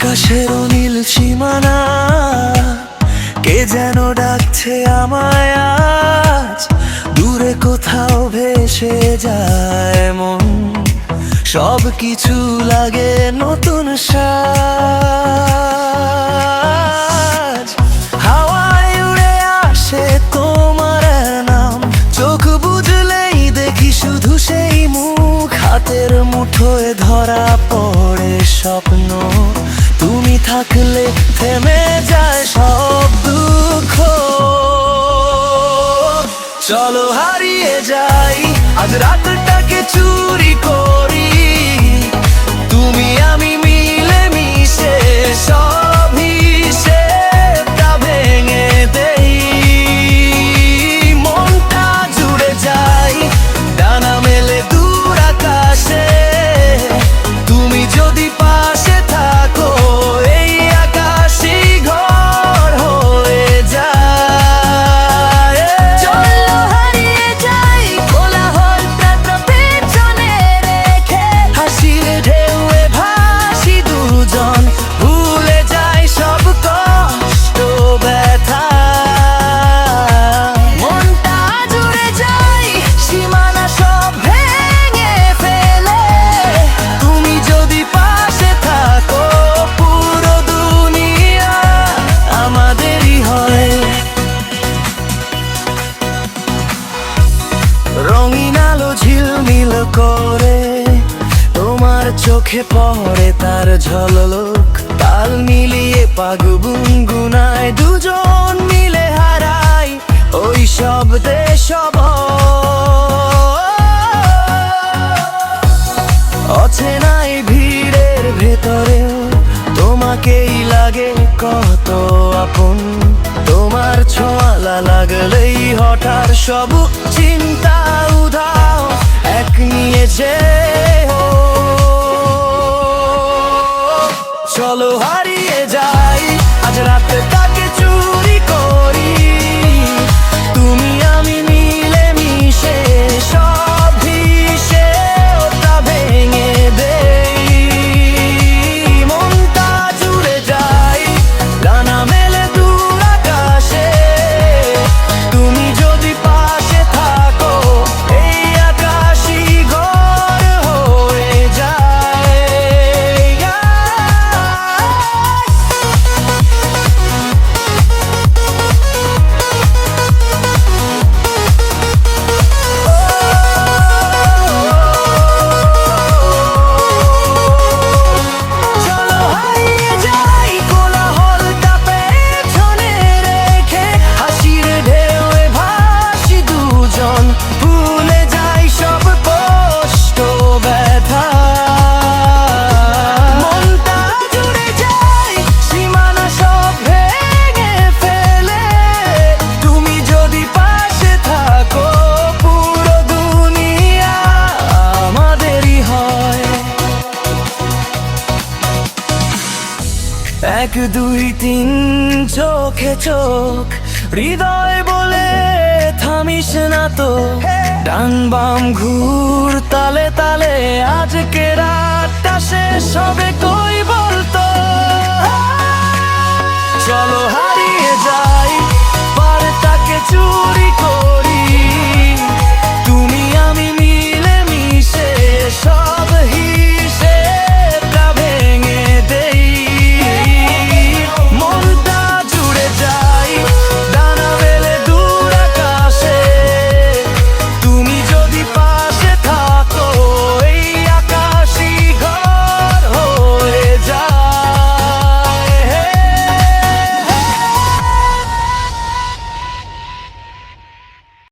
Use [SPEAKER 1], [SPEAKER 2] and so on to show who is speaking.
[SPEAKER 1] আকাশের নীল সীমানা কে যেন ডাকছে আমায় আজ। দূরে কোথাও ভেসে যায় মন, সব কিছু লাগে নতুন সাজ। হাওয়ায় উড়ে আসে তোমার নাম, চোখ বুঝলেই দেখি শুধু সেই মুখ। হাতের মুঠোয় ধরা পড়ে স্বপ্ন, তুমি থাকলে থেমে যায় সব দুঃখ। চলো হারিয়ে যাই আজ রাতটাকে চুরি করি, তুমি আমি মিলে মিশে সব হিসেবটা ভেঙে দেই। মনটা জুড়ে যাই ডানা মেলে দূর আকাশে, তুমি যদি পাশে থাকো এই আকাশই ঘর হয়ে যায়।
[SPEAKER 2] চলো হারিয়ে যাই কোলাহলটা পেছনে রেখে,
[SPEAKER 1] হাসির ঢেউয়ে ভাসি দুজন, ভুলে যাই সব কষ্ট ব্যথা।
[SPEAKER 2] মনটা জুড়ে যাই সীমানা সব ভেঙে ফেলে।
[SPEAKER 1] তুমি যদি পাশে থাকো পুরো দুনিয়া আমাদেরই হয়। রঙিন আলো ঝিলমিল করে তোমার চোখে পড়ে তার ঝলক, তাল মিলিয়ে পাগ গুনগুনায় দুজন মিলে হারাই ওই শব্দে সব। অচেনাই ভিড়ের ভেতরেও তোমাকেই লাগে কত আপন। তোমার ছোঁয়ালা লাগলেই হঠাৎ সব চিন্তা উধাও এক নিয়ে যে। চলো হারিয়ে যাই আজ রাতটাকে চুরি করি, তুমি আমি মিলে মিশে সব হিসেবটা ভেঙে দেই। মনটা জুড়ে যাই ডানা মেলে দূর আকাশে, তুমি যদি পাশে থাকো এই আকাশই ঘর হয়ে যায়। চলো হারিয়ে যাই কোলাহলটা পেছনে রেখে, হাসির ঢেউয়ে ভাসি দুজন, ভুলে যাই সব কষ্ট ব্যথা। মনটা জুড়ে যাই সীমানা সব ভেঙে ফেলে, তুমি যদি পাশে থাকো পুরো দুনিয়া আমাদেরই হয়। এক দুই তিন চোখে চোখ, হৃদয় বলে থামিস না তো। ডান বাম ঘুর তালে তালে আজকে রাতটা শেষ হবে।